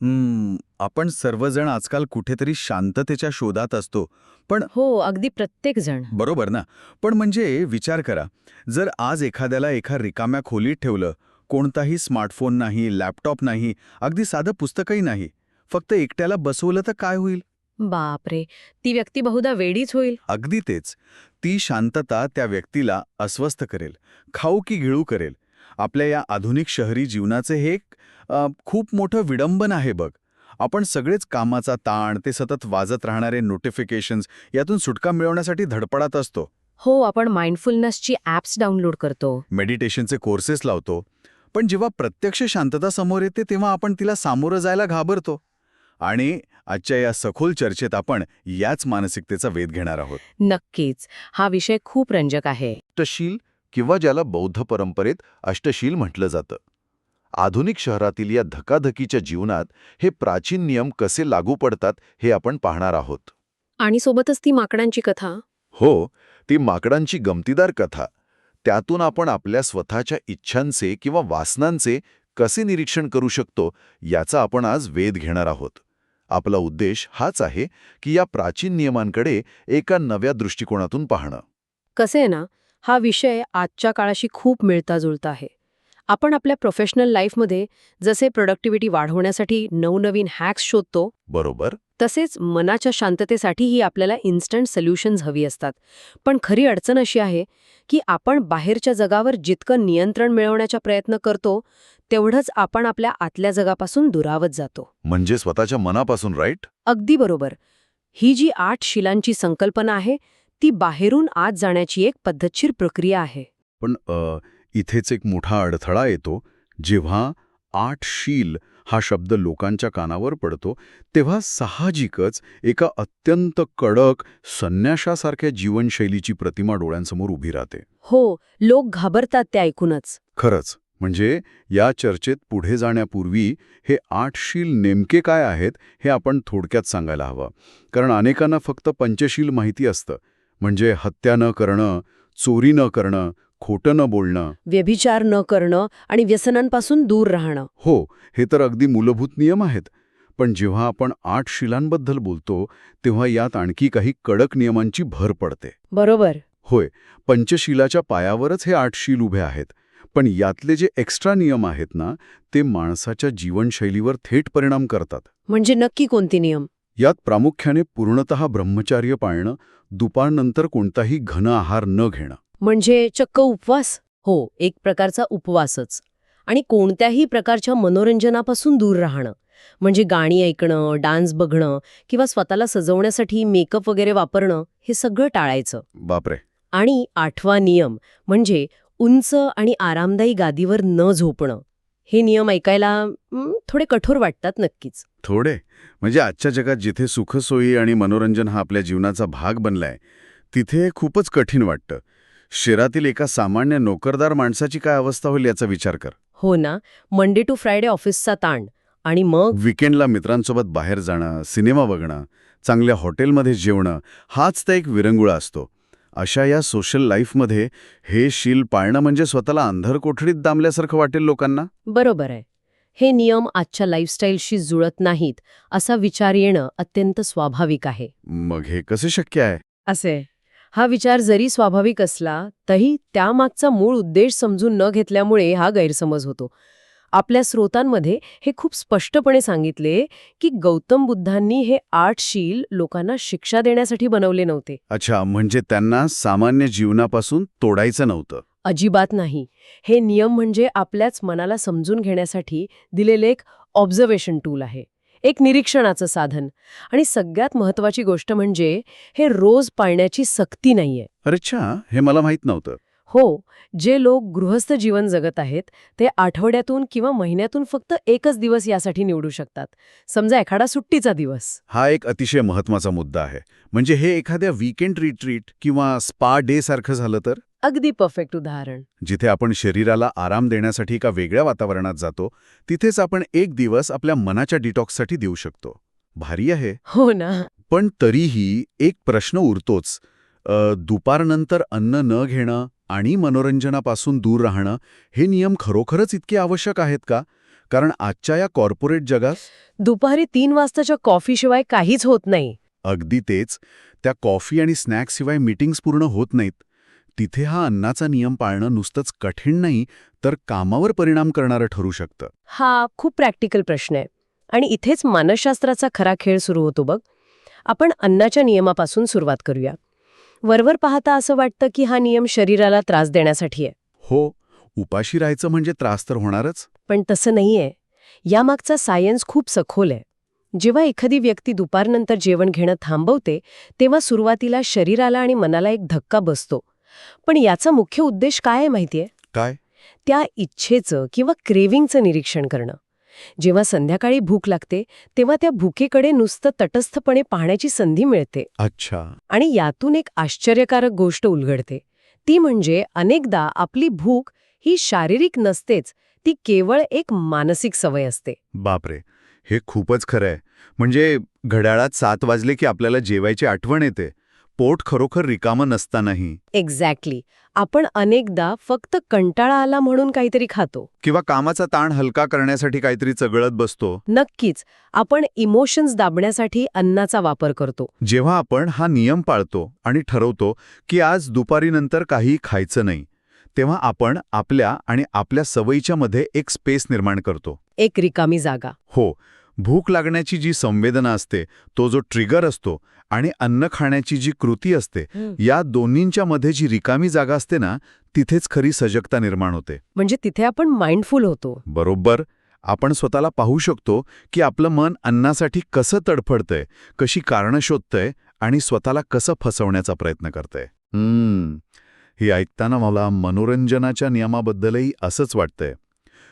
आपण सर्वजण आजकाल कुठेतरी शांततेच्या शोधात असतो. पण हो, अगदी प्रत्येक जण. बरोबर ना? पण म्हणजे विचार करा, जर आज एखाद्याला एका रिकाम्या खोलीत ठेवलं, कोणताही स्मार्टफोन नाही, लॅपटॉप नाही, अगदी साधं पुस्तकही नाही, फक्त एकट्याला बसवलं तर काय होईल? बापरे! ती व्यक्ती बहुधा वेडीच होईल. अगदी तेच. ती शांतता त्या व्यक्तीला अस्वस्थ करेल, खाऊ की गिळू करेल. आपल्या या आधुनिक शहरी जीवनाचे हे एक खूप मोठं विडंबन आहे बघ. आपण सगळेच कामाचा ताण, ते सतत वाजत राहणारे नोटिफिकेशन्स यातून सुटका मिळवण्यासाठी धडपडत असतो. हो, आपण माइंडफुलनेसची ॲप्स डाउनलोड करतो. मेडिटेशनचे कोर्सेस लावतो. पण जेव्हा प्रत्यक्ष शांतता समोर येते तेव्हा आपण तिला सामोरं जायला घाबरतो. आणि आजच्या या सखोल चर्चेत आपण याच मानसिकतेचा वेध घेणार आहोत. नक्कीच. हा विषय खूप रंजक आहे. अष्टशील किंवा ज्याला बौद्ध परंपरेत अष्टशील म्हटलं जातं. आधुनिक शहरातील या धकाधकीच्या जीवनात हे प्राचीन नियम कसे लागू पडतात हे आपण पाहणार आहोत. आणि सोबतच ती माकडांची कथा. हो, ती माकडांची गमतीदार कथा. त्यातून आपण आपल्या स्वतःच्या इच्छांचे किंवा वासनांचे कसे निरीक्षण करू शकतो याचा आपण आज वेध घेणार आहोत. आपला उद्देश हाच आहे की या प्राचीन नियमांकडे एका नव्या दृष्टिकोनातून पाहणं. कसे आहे ना, हा विषय आजच्या काळाशी खूप मिळता-जुळता आहे. आपण आपल्या प्रोफेशनल लाईफमध्ये जसे प्रोडक्टिव्हिटी वाढवण्यासाठी नवनवीन हॅक्स शोधतो, बरोबर? तसेच मनाच्या शांततेसाठीही आपल्याला इन्स्टंट सोल्युशन्स हवी असतात. पण खरी अडचण अशी आहे की आपण बाहेरच्या जगावर जितकं नियंत्रण मिळवण्याचा प्रयत्न करतो, तेवढंच आपण आपल्या आतल्या जगापासून दुरावत जातो. म्हणजे स्वतःच्या मनापासून, राईट? अगदी बरोबर. ही जी 8 शिलांची संकल्पना आहे, ती बाहेरून आत जाण्याची एक पद्धतशीर प्रक्रिया आहे. पण इथेच एक मोठा अडथळा येतो. जेव्हा 8 शील हा शब्द लोकांच्या कानावर पडतो, तेव्हा साहजिकच एका अत्यंत कडक संन्याशासारख्या जीवनशैलीची प्रतिमा डोळ्यांसमोर उभी राहते. हो, लोक घाबरतात ते ऐकूनच. खरंच, म्हणजे या चर्चेत पुढे जाण्यापूर्वी हे 8 शील नेमके काय आहेत हे आपण थोडक्यात सांगायला हवं. कारण अनेकांना फक्त पंचशील माहिती असतं, म्हणजे हत्या न करणं, चोरी न करणं, खोटं न बोलणं. व्यभिचार न करणं आणि व्यसनांपासून दूर राहणं. हो, हे तर अगदी मूलभूत नियम आहेत. पण जेव्हा आपण 8 शिलांबद्दल बोलतो, तेव्हा यात आणखी काही कडक नियमांची भर पडते. बरोबर. होय, पंचशिलाच्या पायावरच हे 8 शील उभे आहेत. पण यातले जे एक्स्ट्रा नियम आहेत ना, ते माणसाच्या जीवनशैलीवर थेट परिणाम करतात. म्हणजे नक्की कोणते नियम? यात प्रामुख्याने पूर्णतः ब्रह्मचार्य पाळणं, दुपारनंतर कोणताही घन आहार न घेणं. म्हणजे चक्क उपवास? हो, एक प्रकारचा उपवासच. आणि कोणत्याही प्रकारच्या मनोरंजनापासून दूर राहणं. म्हणजे गाणी ऐकणं, डान्स बघणं किंवा स्वतःला सजवण्यासाठी मेकअप वगैरे वापरणं, हे सगळं टाळायचं. बापरे. आणि 8वा नियम म्हणजे उंच आणि आरामदायी गादीवर न झोपणं. हे नियम ऐकायला थोडे कठोर वाटतात नक्कीच. थोडे म्हणजे आजच्या जगात जिथे सुखसोयी आणि मनोरंजन हा आपल्या जीवनाचा भाग बनलाय, तिथे खूपच कठीण वाटतं. शहरातील एका सामान्य नोकरदार माणसाची काय अवस्था होईल याचा विचार कर. हो ना, मंडे टू फ्रायडे ऑफिसचा ताण आणि मग विकेंडला मित्रांसोबत बाहेर जाणं, सिनेमा बघणं, चांगल्या हॉटेलमध्ये जेवणं, हाच तर एक विरंगुळा असतो. अशा या सोशल लाईफमध्ये हे शील पाळणं म्हणजे स्वतःला अंधार कोठडीत दामल्यासारखं वाटेल लोकांना. बरोबर आहे. हे नियम आजच्या लाईफस्टाईलशी जुळत नाहीत असा विचार येणं अत्यंत स्वाभाविक आहे. मग हे कसे शक्य आहे? असे हा विचार जरी स्वाभाविक असला तरी त्यामागचा मूळ उद्देश समजून न घेतल्यामुळे हा गैरसमज होतो. आपल्या स्रोतांमध्ये हे खूप स्पष्टपणे सांगितले की गौतम बुद्धांनी हे 8 शील लोकांना शिक्षा देण्यासाठी बनवले नव्हते. अच्छा, म्हणजे त्यांना सामान्य जीवनापासून तोडायचं नव्हतं. अजिबात नाही. हे नियम म्हणजे आपल्याच मनाला समजून घेण्यासाठी दिलेले एक ऑब्झर्वेशन टूल आहे, एक निरीक्षणाचं साधन. आणि सगळ्यात महत्वाची गोष्ट म्हणजे हे रोज पाळण्याची सक्ती नाहीये. अच्छा, हे मला माहीत नव्हतं. हो, जे लोक गृहस्थ जीवन जगत आहेत ते आठवड्यातून किंवा महिन्यातून फक्त एकच दिवस यासाठी निवडू शकतात. समजा एखादा सुट्टीचा दिवस. हा एक अतिशय महत्त्वाचा मुद्दा आहे. म्हणजे हे एखाद्या वीकेंड रिट्रीट किंवा स्पा डे सारखं झालं तर? अगदी परफेक्ट उदाहरण. जिथे आपण शरीराला आराम देण्यासाठी एका वेगळ्या वातावरणात जातो, तिथेच आपण एक दिवस आपल्या मनाच्या डिटॉक्ससाठी देऊ शकतो. भारी आहे. हो ना. पण तरीही एक प्रश्न उरतोच. दुपारनंतर अन्न न घेणं आणि मनोरंजनापासून दूर राहणं हे नियम खरोखरच इतके आवश्यक आहेत का? कारण आजच्या या कॉर्पोरेट जगात दुपारी 3 वाजताच्या कॉफीशिवाय काहीच होत नाही. अगदी तेच, त्या कॉफी आणि स्नॅक्सशिवाय मीटिंग्स पूर्ण होत नाहीत. तिथे हा अन्नाचा नियम पाळणं नुसतंच कठीण नाही, तर कामावर परिणाम करणारं ठरू शकतं. हा खूप प्रॅक्टिकल प्रश्न आहे. आणि इथेच मानसशास्त्राचा खरा खेळ सुरू होतो बघ. आपण अन्नाच्या नियमापासून सुरुवात करूया. वरवर पाहता असं वाटतं की हा नियम शरीराला त्रास देण्यासाठी आहे. हो, उपाशी राहायचं म्हणजे त्रास तर होणारच. पण तसं नाहीये. यामागचा सायन्स खूप सखोल आहे. जेव्हा एखादी व्यक्ती दुपारनंतर जेवण घेणं थांबवते, तेव्हा सुरुवातीला शरीराला आणि मनाला एक धक्का बसतो. पण याचा मुख्य उद्देश काय आहे माहितीये? काय? त्या इच्छेचं किंवा क्रेव्हिंगचं निरीक्षण करणं. जेव्हा संध्याकाळी भूक लागते, तेव्हा त्या भूकेकडे नुसतं तटस्थपणे पाहण्याची संधी मिळते. अच्छा. आणि यातून एक आश्चर्यकारक गोष्ट उलगडते. ती म्हणजे अनेकदा आपली भूक ही शारीरिक नसतेच, ती केवळ एक मानसिक सवय असते. बापरे, हे खूपच खरं आहे. म्हणजे घड्याळात 7 वाजले की आपल्याला जेवायची आठवण येते, पोट खरोखर रिकामं नसतानाही. एक्झॅक्टली. आपण अनेकदा फक्त कंटाळा आला म्हणून काहीतरी खातो. किंवा कामाचा ताण हलका करण्यासाठी काहीतरी चगळत बसतो. नक्कीच, आपण इमोशन्स दाबण्यासाठी अन्नाचा वापर करतो. जेव्हा आपण हा नियम पाळतो आणि ठरवतो की आज दुपारीनंतर काही खायचं नाही, तेव्हा आपण आपल्या आणि आपल्या सवयीच्या मध्ये एक स्पेस निर्माण करतो. एक रिकामी जागा. हो, भूक लागण्याची जी संवेदना असते, तो जो ट्रिगर असतो, आणि अन्न खाण्याची जी कृती असते, या दोन्हींच्या मध्ये जी रिकामी जागा असते ना, तिथेच खरी सजगता निर्माण होते. म्हणजे तिथे आपण माइंडफुल होतो. बरोबर. आपण स्वतःला पाहू शकतो की आपलं मन अन्नासाठी कसं तडफडतंय, कशी कारणं शोधतंय आणि स्वतःला कसं फसवण्याचा प्रयत्न करतंय. हे ऐकताना मला मनोरंजनाच्या नियमाबद्दलही असंच वाटतंय.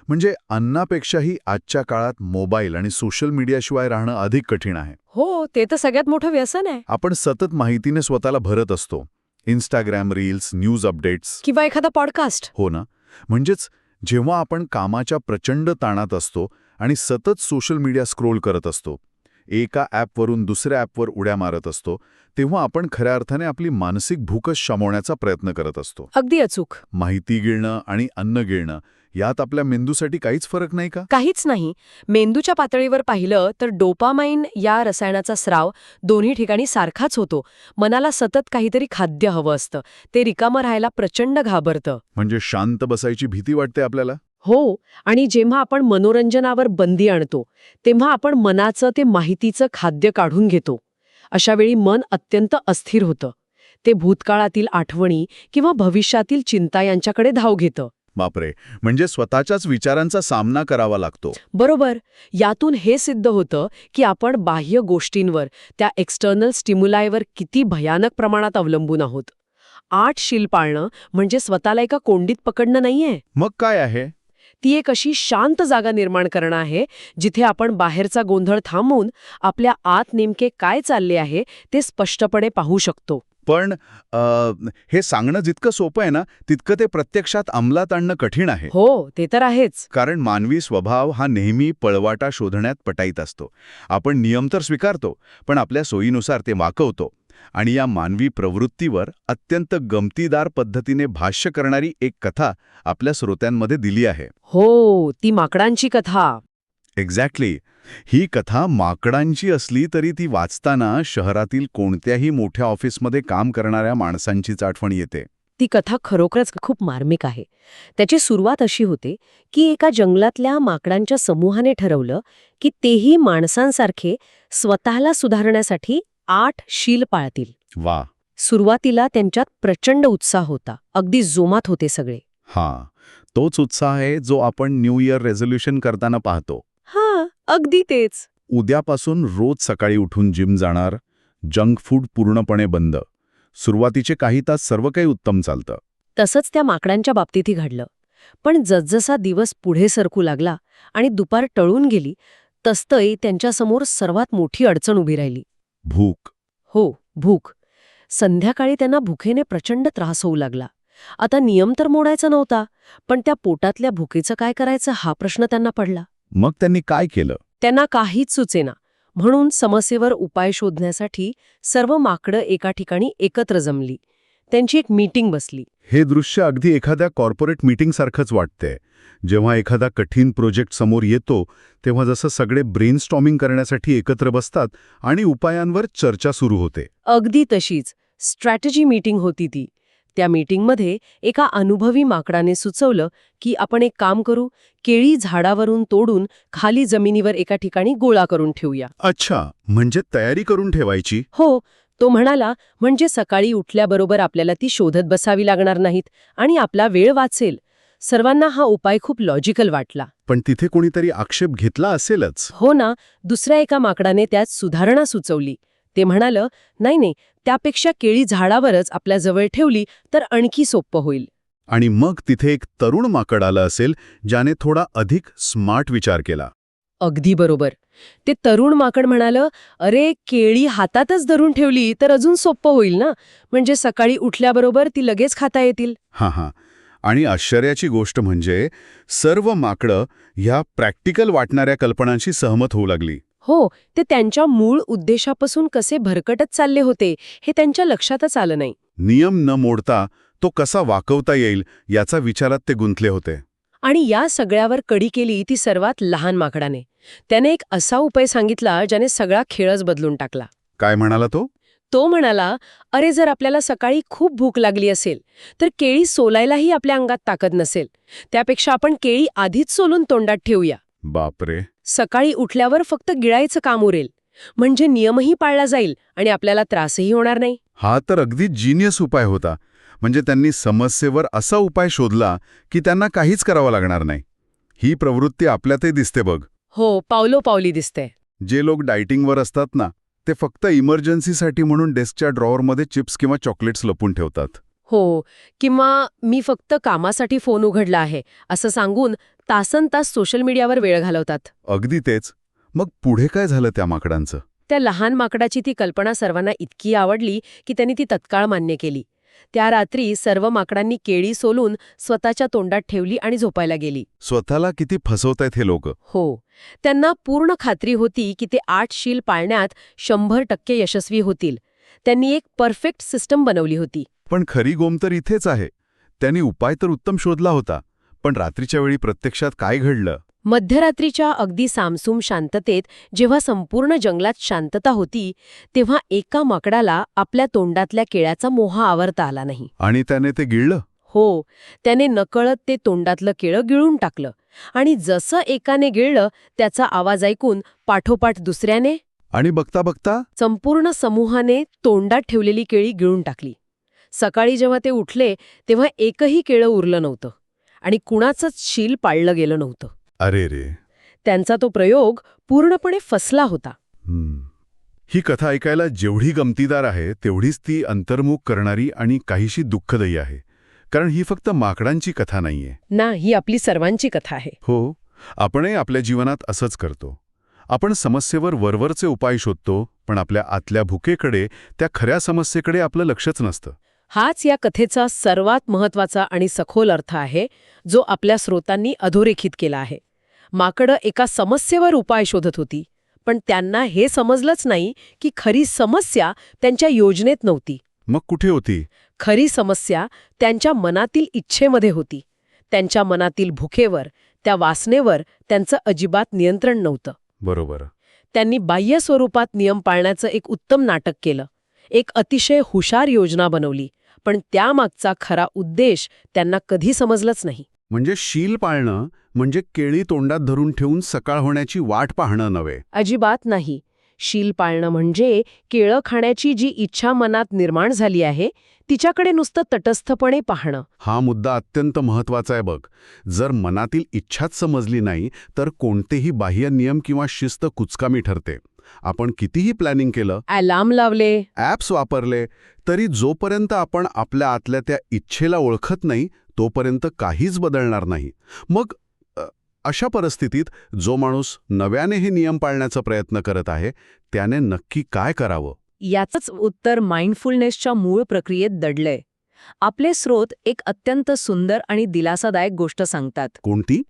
म्हणजे अन्नापेक्षाही आजच्या काळात मोबाईल आणि सोशल मीडियाशिवाय राहणं अधिक कठीण आहे. हो, ते तर सगळ्यात मोठं व्यसन आहे. आपण सतत माहितीने स्वतःला भरत असतो. Instagram reels, news updates. किंवा एखादा पॉडकास्ट. हो ना. म्हणजेच जेव्हा आपण कामाच्या प्रचंड ताणात असतो आणि सतत सोशल मीडिया स्क्रोल करत असतो, एका ॲपवरून दुसऱ्या ॲपवर उड्या मारत असतो, तेव्हा आपण खऱ्या अर्थाने आपली मानसिक भूकच शमवण्याचा प्रयत्न करत असतो. अगदी अचूक. माहिती गिळणं आणि अन्न गिळणं यात आपल्या मेंदूसाठी काहीच फरक नाही का? काहीच नाही. मेंदूच्या पातळीवर पाहिलं तर डोपामाइन या रसायनाचा स्राव दोन्ही ठिकाणी सारखाच होतो. मनाला सतत काहीतरी खाद्य हवं असतं. ते रिकामं राहायला प्रचंड घाबरतं. म्हणजे शांत बसायची भीती वाटते आपल्याला. हो, आणि जेव्हा आपण मनोरंजनावर बंदी आणतो, तेव्हा आपण मनाचं ते माहितीचं खाद्य काढून घेतो. अशावेळी मन अत्यंत अस्थिर होतं. ते भूतकाळातील आठवणी किंवा भविष्यातील चिंता यांच्याकडे धाव घेतं. बापरे, म्हणजे स्वतःच्याच विचारांचा सामना करावा लागतो. बरोबर. यातून हे सिद्ध होतं की आपण बाह्य गोष्टींवर, त्या एक्सटर्नल स्टिम्युलायवर किती भयानक प्रमाणात अवलंबून आहोत. 8 शील पाळणं म्हणजे स्वतःला एका कोंडीत पकडणं नाहीये. मग काय आहे? ती एक अशी शांत जागा निर्माण करणं आहे, जिथे आपण बाहेरचा गोंधळ थांबवून आपल्या आत नेमके काय चालले आहे ते स्पष्टपणे पाहू शकतो. पण हे सांगणं जितकं सोपं आहे ना, तितकं ते प्रत्यक्षात अंमलात आणणं कठीण आहे. हो, ते तर आहेच. कारण मानवी स्वभाव हा नेहमी पळवाटा शोधण्यात पटाईत असतो. आपण नियम तर स्वीकारतो, पण आपल्या सोयीनुसार ते वाकवतो. आणि या मानवी प्रवृत्तीवर अत्यंत गमतीदार पद्धतीने भाष्य करणारी एक कथा आपल्या श्रोत्यांमध्ये दिली आहे. हो, ती माकडांची कथा. एक्झॅक्टली. ही कथा माकडांची असली तरी ती वाचताना शहरातील कोणत्याही मोठ्या ऑफिसमध्ये काम करणाऱ्या माणसांचीच आठवण येते. ती कथा खरोखरच खूप मार्मिक आहे. त्याची सुरुवात अशी होते की एका जंगलातल्या माकडांच्या समूहाने ठरवलं की तेही माणसांसारखे स्वतःला सुधारण्यासाठी 8 शील पाळतील. वा. सुरुवातीला त्यांच्यात प्रचंड उत्साह होता. अगदी जोमात होते सगळे. हां, तोच उत्साह आहे जो आपण न्यू इयर रेझोल्यूशन करताना पाहतो. हां, अगदी तेच. उद्यापासून रोज सकाळी उठून जिम जाणार, जंक फूड पूर्णपणे बंद. सुरुवातीचे काही तास सर्व काही उत्तम चालतं. तसंच त्या माकडांच्या बाबतीतही घडलं. पण जसजसा दिवस पुढे सरकू लागला आणि दुपार टळून गेली, तसतही त्यांच्यासमोर सर्वात मोठी अडचण उभी राहिली. भूक. हो, भूक. संध्याकाळी त्यांना भुकेने प्रचंड त्रास होऊ लागला. आता नियम तर मोडायचा नव्हता, पण त्या पोटातल्या भुकेचं काय करायचं हा प्रश्न त्यांना पडला. मग त्यांनी काय केलं? त्यांना काहीच सुचेना. म्हणून समस्येवर उपाय शोधण्यासाठी सर्व माकडं एका ठिकाणी एकत्र जमली. त्यांची एक मीटिंग बसली. हे दृश्य अगदी एखाद्या कॉर्पोरेट मीटिंगसारखंच वाटतंय. जेव्हा एखादा कठीण प्रोजेक्ट समोर येतो तेव्हा जसं सगळे ब्रेनस्टॉर्मिंग करण्यासाठी एकत्र बसतात आणि उपायांवर चर्चा सुरू होते. अगदी तशीच स्ट्रॅटेजी मीटिंग होती ती. त्या मीटिंगमध्ये एका अनुभवी माकडाने सुचवलं की आपण एक काम करू, केळी झाडावरून तोडून खाली जमिनीवर एका ठिकाणी गोळा करून ठेवूया. अच्छा, म्हणजे तयारी करून ठेवायची. हो, तो म्हणाला, म्हणजे सकाळी उठल्याबरोबर आपल्याला ती शोधत बसावी लागणार नाहीत आणि आपला वेळ वाचेल. सर्वांना हा उपाय खूप लॉजिकल वाटला. पण तिथे कोणीतरी आक्षेप घेतला असेलच. हो ना, दुसऱ्या एका माकडाने त्यात सुधारणा सुचवली. ते म्हणालं, नाही, त्यापेक्षा केळी झाडावरच आपल्या जवळ ठेवली तर आणखी सोपं होईल. आणि मग तिथे एक तरुण माकड आलं असेल ज्याने थोडा अधिक स्मार्ट विचार केला. अगदी बरोबर. ते तरुण माकड म्हणालं, अरे केळी हातातच धरून ठेवली तर अजून सोपं होईल ना, म्हणजे सकाळी उठल्याबरोबर ती लगेच खाता येतील. हां. आणि आश्चर्याची गोष्ट म्हणजे सर्व माकडं ह्या प्रॅक्टिकल वाटणाऱ्या कल्पनांशी सहमत होऊ लागली. हो, ते त्यांच्या मूळ उद्देशापासून कसे भरकटत चालले होते हे त्यांच्या लक्षातच आलं नाही. नियम न मोडता तो कसा वाकवता येईल याचा विचारात ते गुंतले होते. आणि या सगळ्यावर कडी केली ती सर्वात लहान माकडाने. त्याने एक असा उपाय सांगितला ज्याने सगळा खेळच बदलून टाकला. काय म्हणाला तो? तो म्हणाला, अरे जर आपल्याला सकाळी खूप भूक लागली असेल तर केळी सोलायलाही आपल्या अंगात ताकद नसेल. त्यापेक्षा आपण केळी आधीच सोलून तोंडात ठेवूया. बापरे. सकाळी उठल्यावर फक्त गिळायचं काम उरेल. म्हणजे नियमही पाळला जाईल आणि आपल्याला त्रासही होणार नाही. हा तर अगदी जिनियस उपाय होता. म्हणजे त्यांनी समस्येवर असा उपाय शोधला की त्यांना काहीच करावं लागणार नाही. ही प्रवृत्ती आपल्यातही दिसते बघ. हो, पावलोपावली दिसते. जे लोक डायटिंगवर असतात ना, ते फक्त इमर्जन्सीसाठी म्हणून डेस्कच्या ड्रॉवरमध्ये चिप्स किंवा चॉकलेट्स लपून ठेवतात. हो, किंवा मी फक्त कामासाठी फोन उघडला आहे असं सांगून तासनतास सोशल मीडियावर वेळ घालवतात. अगदी तेच. मग पुढे काय झालं त्या माकडांचं? त्या लहान माकडाची ती कल्पना सर्वांना इतकी आवडली की त्यांनी ती तत्काळ मान्य केली. त्या रात्री सर्व माकडांनी केळी सोलून स्वतःच्या तोंडात ठेवली आणि झोपायला गेली. स्वतःला किती फसवतायत हे लोक. हो, त्यांना पूर्ण खात्री होती की ते 8 शील पाळण्यात 100% यशस्वी होतील. त्यांनी एक परफेक्ट सिस्टम बनवली होती. पण खरी गोम तर इथेच आहे. त्यांनी उपाय तर उत्तम शोधला होता, पण रात्रीच्या वेळी प्रत्यक्षात काय घडलं? मध्यरात्रीच्या अगदी सामसूम शांततेत जेव्हा संपूर्ण जंगलात शांतता होती तेव्हा एका माकडाला आपल्या तोंडातल्या केळ्याचा मोह आवरता आला नाही. आणि त्याने ते गिळलं? हो, त्याने नकळत ते तोंडातलं केळं गिळून टाकलं. आणि जसं एकाने गिळलं त्याचा आवाज ऐकून पाठोपाठ दुसऱ्याने आणि बघता बघता संपूर्ण समूहाने तोंडात ठेवलेली केळी गिळून टाकली. सकाळी जेव्हा ते उठले तेव्हा एकही केळं उरलं नव्हतं आणि कुणाचंच शील पाळलं गेलं नव्हतं. अरे रे. त्यांचा तो प्रयोग पूर्णपणे फसला होता. ही कथा ऐकायला जेवढी गमतीदार आहे तेवढीच ती अंतर्मुख करणारी आणि काहीशी दुःखदायी आहे. कारण ही फक्त माकडांची कथा नाहीये ना, ही आपली सर्वांची कथा आहे. हो, आपणही आपल्या जीवनात असंच करतो. आपण समस्येवर वरवरचे उपाय शोधतो, पण आपल्या आतल्या भुकेकडे, त्या खऱ्या समस्येकडे आपलं लक्षच नसतं. हाच या कथेचा सर्वात महत्वाचा आणि सखोल अर्थ आहे जो आपल्या स्रोतांनी अधोरेखित केला आहे. माकडं एका समस्येवर उपाय शोधत होती, पण त्यांना हे समजलंच नाही की खरी समस्या त्यांच्या योजनेत नव्हती. मग कुठे होती? खरी समस्या त्यांच्या मनातील इच्छेमध्ये होती. त्यांच्या मनातील भुकेवर, त्या वासनेवर त्यांचं अजिबात नियंत्रण नव्हतं. बरोबर. त्यांनी बाह्य स्वरूपात नियम पाळण्याचं एक उत्तम नाटक केलं. एक अतिशय हुशार योजना बनवली, पण त्यामागचा खरा उद्देश त्यांना कधी समजलंच नाही. म्हणजे शील पाळणं म्हणजे केळी तोंडात धरून ठेवून सकाळ होण्याची वाट पाहणं नव्हे. अजिबात नाही. शील पाळणं म्हणजे केळं खाण्याची जी इच्छा मनात निर्माण झाली आहे तिच्याकडे नुसतं तटस्थपणे पाहणं. हा मुद्दा अत्यंत महत्वाचा आहे बघ. जर मनातील इच्छाच समजली नाही तर कोणतेही बाह्य नियम किंवा शिस्त कुचकामी ठरते. आपण कितीही प्लॅनिंग केलं, अलार्म लावले, ॲप्स वापरले, तरी जोपर्यंत आपण आपल्या आतल्या त्या इच्छेला ओळखत नाही तोपर्यंत काहीच बदलणार नाही. मग अशा परिस्थितीत जो माणूस नव्याने हे नियम पाळण्याचा प्रयत्न करत आहे त्याने नक्की काय करावं? याचंच उत्तर माइंडफुलनेसच्या मूळ प्रक्रियेत दडलंय. आपले स्रोत एक अत्यंत सुंदर आणि दिलासादायक गोष्ट सांगतात. कोणती?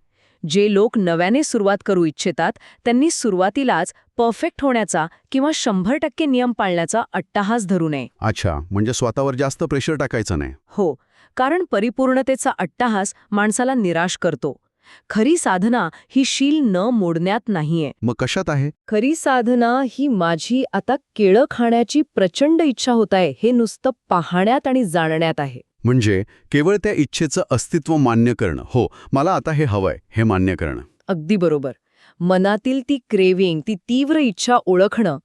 जे लोक नव्याने सुरुवात करू इच्छितात त्यांनी सुरुवातीलाच परफेक्ट होण्याचा किंवा 100% नियम पाळण्याचा अट्टाहास धरू नये. अच्छा, म्हणजे स्वतःवर जास्त प्रेशर टाकायचं नाही. हो, कारण परिपूर्णतेचा अट्टाहास माणसाला निराश करतो. खरी साधना ही शील न मोडण्यात नाहीये. मग कशात आहे? खरी साधना ही माझी आता केळं खाण्याची प्रचंड इच्छा होत आहे हे नुसतं पाहण्यात आणि जाणण्यात आहे. म्हणजे केवळ त्या इच्छेचं अस्तित्व मान्य करणं. हो, मला आता हे हवंय हे मान्य करणं. अगदी बरोबर. मनातील ती क्रेविंग, ती तीव्र इच्छा ओळखणं,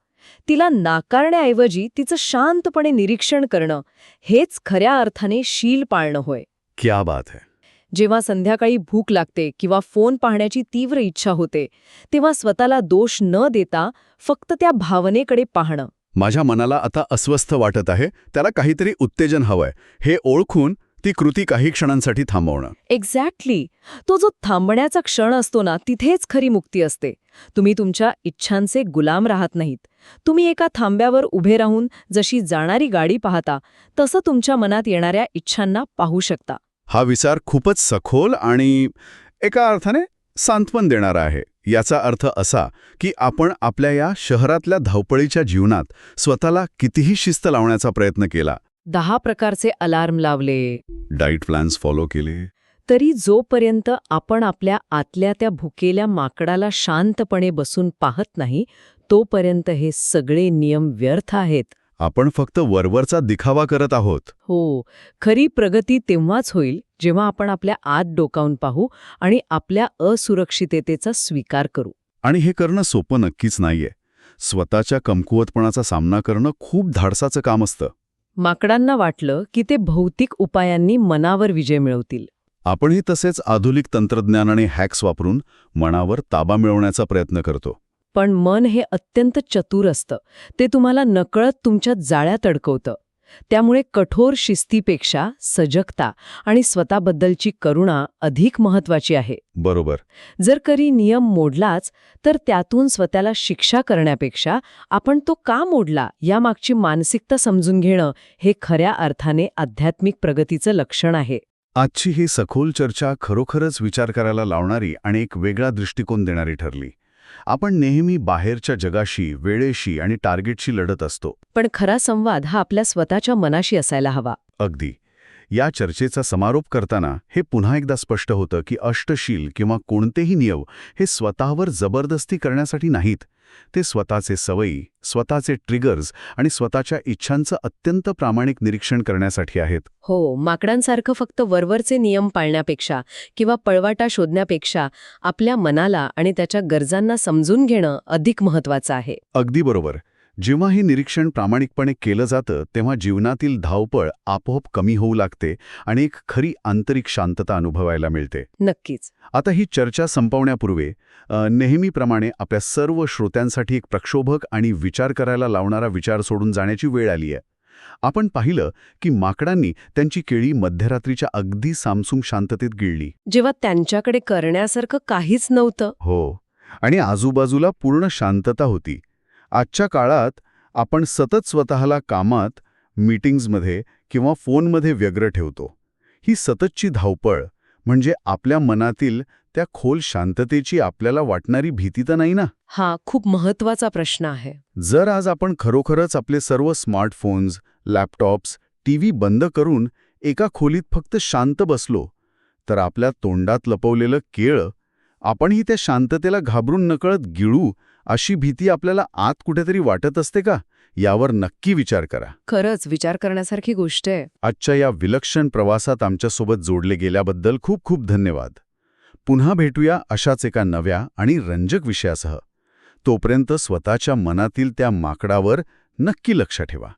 तिला नाकारण्याऐवजी तिचं शांतपणे निरीक्षण करणं, हेच खऱ्या अर्थाने शील पाळणं होय. क्या बात है. जेव्हा संध्याकाळी भूक लागते किंवा फोन पाहण्याची तीव्र इच्छा होते, तेव्हा स्वतःला दोष न देता फक्त त्या भावनेकडे पाहणं. माझ्या मनाला आता अस्वस्थ वाटत आहे, त्याला काहीतरी उत्तेजन हवंय हे ओळखून ती कृती काही क्षणांसाठी थांबवणं. एक्झॅक्टली. तो जो थांबण्याचा क्षण असतो ना, तिथेच खरी मुक्ती असते. तुम्ही तुमच्या इच्छांचे गुलाम राहत नाहीत. तुम्ही एका थांब्यावर उभे राहून जशी जाणारी गाडी पाहता, तसं तुमच्या मनात येणाऱ्या इच्छांना पाहू शकता. हा विचार खूपच सखोल आणि एका अर्थाने सांत्वन देणारा आहे. याचा अर्थ असा की आपण आपल्या या शहरातल्या धावपळीच्या जीवनात स्वतःला कितीही शिस्त लावण्याचा प्रयत्न केला, 10 प्रकारचे अलार्म लावले, डाएट प्लॅन्स फॉलो केले, तरी जोपर्यंत आपण आपल्या आतल्या त्या भुकेल्या माकडाला शांतपणे बसून पाहत नाही, तोपर्यंत हे सगळे नियम व्यर्थ आहेत. आपण फक्त वरवरचा दिखावा करत आहोत. हो, खरी प्रगती तेव्हाच होईल जेव्हा आपण आपल्या आत डोकावून पाहू आणि आपल्या असुरक्षिततेचा स्वीकार करू. आणि हे करणं सोपं नक्कीच नाहीये. स्वतःच्या कमकुवतपणाचा सामना करणं खूप धाडसाचं काम असतं. माकडांना वाटलं की ते भौतिक उपायांनी मनावर विजय मिळवतील. आपणही तसेच आधुनिक तंत्रज्ञान आणि हॅक्स वापरून मनावर ताबा मिळवण्याचा प्रयत्न करतो. पण मन हे अत्यंत चतुर असतं. ते तुम्हाला नकळत तुमच्या जाळ्यात अडकवतं. त्यामुळे कठोर शिस्तीपेक्षा सजगता आणि स्वतःबद्दलची करुणा अधिक महत्वाची आहे. बरोबर. जर कधी नियम मोडलाच, तर त्यातून स्वतःला शिक्षा करण्यापेक्षा आपण तो का मोडला यामागची मानसिकता समजून घेणं हे खऱ्या अर्थाने आध्यात्मिक प्रगतीचं लक्षण आहे. आजची ही सखोल चर्चा खरोखरच विचार करायला लावणारी आणि एक वेगळा दृष्टिकोन देणारी ठरली. आपण नेहमी बाहेरच्या जगाशी, वेळेशी आणि टार्गेटशी लढत असतो. पण खरा संवाद हा आपल्या स्वतःच्या मनाशी असायला हवा. अगदी. या चर्चेचा समारोप करताना हे पुन्हा एकदा स्पष्ट होतं की अष्टशील किंवा कोणतेही नियम हे स्वतःवर जबरदस्ती करण्यासाठी नाहीत. ते स्वतःचे सवयी, स्वतःचे ट्रिगर्स आणि स्वतःच्या इच्छांचं अत्यंत प्रामाणिक निरीक्षण करण्यासाठी आहेत. हो, माकडांसारखं फक्त वरवरचे नियम पाळण्यापेक्षा किंवा पळवाटा शोधण्यापेक्षा आपल्या मनाला आणि त्याच्या गरजांना समजून घेणं अधिक महत्वाचं आहे. अगदी बरोबर. जेव्हा हे निरीक्षण प्रामाणिकपणे केलं जातं तेव्हा जीवनातील धावपळ आपोआप कमी होऊ लागते आणि एक खरी आंतरिक शांतता अनुभवायला मिळते. नक्कीच. आता ही चर्चा संपवण्यापूर्वी नेहमीप्रमाणे आपल्या सर्व श्रोत्यांसाठी एक प्रक्षोभक आणि विचार करायला लावणारा विचार सोडून जाण्याची वेळ आली आहे. आपण पाहिलं की माकडांनी त्यांची केळी मध्यरात्रीच्या अगदी सामसूम शांततेत गिळली. जेव्हा त्यांच्याकडे करण्यासारखं काहीच नव्हतं. हो, आणि आजूबाजूला पूर्ण शांतता होती. आजच्या काळात आपण सतत स्वतःला कामात, मीटिंग्जमध्ये किंवा फोनमध्ये व्यग्र ठेवतो. ही सततची धावपळ म्हणजे आपल्या मनातील त्या खोल शांततेची आपल्याला वाटणारी भीती तर नाही ना? हा खूप महत्वाचा प्रश्न आहे. जर आज आपण खरोखरच आपले सर्व स्मार्टफोन्स, लॅपटॉप्स, टीव्ही बंद करून एका खोलीत फक्त शांत बसलो, तर आपल्या तोंडात लपवलेलं केळं आपणही त्या शांततेला घाबरून नकळत गिळू अशी भीती आपल्याला आत कुठेतरी वाटत असते का? यावर नक्की विचार करा. खरंच विचार करण्यासारखी गोष्ट आहे. आजच्या या विलक्षण प्रवासात आमच्यासोबत जोडले गेल्याबद्दल खूप खूप धन्यवाद. पुन्हा भेटूया अशाच एका नव्या आणि रंजक विषयासह. तोपर्यंत स्वतःच्या मनातील त्या माकडावर नक्की लक्ष ठेवा.